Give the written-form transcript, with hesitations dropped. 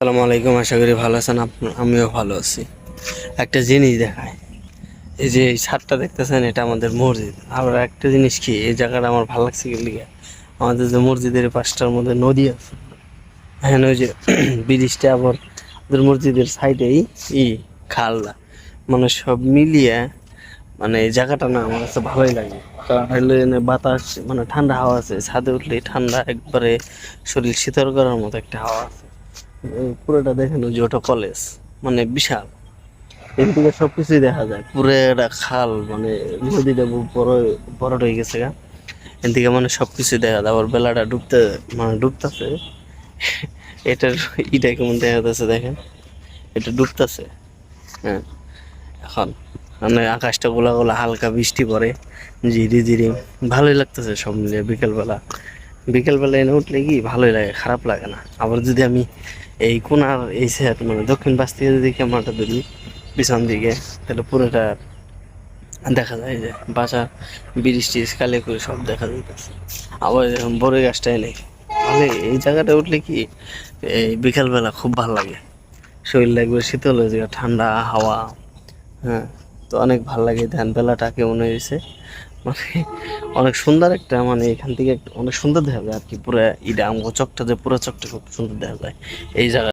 আসসালামু আলাইকুম, আশা করি ভালো আছেন। আমিও ভালো আছি। একটা জিনিস দেখায়, এই যে এই ছাদটা দেখতেছেন, এটা আমাদের মসজিদ। আবার একটা জিনিস কি, এই জায়গাটা আমার ভালো লাগছে কি লিগে, আমাদের যে মসজিদের পাশটার মধ্যে নদী আছে, হ্যাঁ ওই যে ব্রিজটা, আবার আমাদের মসজিদের সাইডেই ই খালটা, মানে সব মিলিয়ে মানে এই জায়গাটা না আমার কাছে ভালোই লাগে। কারণ হইলে এনে বাতাস, মানে ঠান্ডা হাওয়া আছে, ছাদে উঠলে ঠান্ডা একবারে শরীর শীতল করার মতো একটা হাওয়া আছে। পুরোটা দেখেন, ওই যে ওটা কলেজ, মানে বিশাল, এদিকে সবকিছুই দেখা যায়। পুরো একটা খাল, মানে নদীটা বড় বড় হয়ে গেছে গা, এদিকে মানে সবকিছুই দেখা যায়। আবার বেলাটা ডুবতে, মানে ডুবতেছে, এটার ইটা কেমন দেখা যাচ্ছে দেখেন, এটা ডুবতেছে। হ্যাঁ, এখন মানে আকাশটা গোলা গোলা, হালকা বৃষ্টি পড়ে ঝিরি ঝিরি, ভালোই লাগতেছে সব মিলিয়ে। বিকেলবেলা এনে উঠলে কি ভালোই লাগে, খারাপ লাগে না। আবার যদি আমি এই কোনার এই সাইড, মানে দক্ষিণ পাশ থেকে যদি ক্যামেরাটা ধরি পিছন দিকে, তাহলে পুরোটা দেখা যায় যে বাসা, ব্রিজ টিজ কালে করে সব দেখা যাইতেছে। আবার এরকম বড় গাছটাই নেই, তাহলে এই জায়গাটা উঠলে কি এই বিকালবেলা খুব ভালো লাগে, শরীর লাগবে শীতল হয়ে যায়, ঠান্ডা হাওয়া। হ্যাঁ, তো অনেক ভালো লাগে। ধ্যান বেলাটা কেমন হয়েছে, মানে অনেক সুন্দর একটা, মানে এখান থেকে অনেক সুন্দর দেখা যায় আর কি। পুরো ইটা আমগো চকটা, যে পুরো চকটা খুব সুন্দর দেখা যায় এই জায়গা।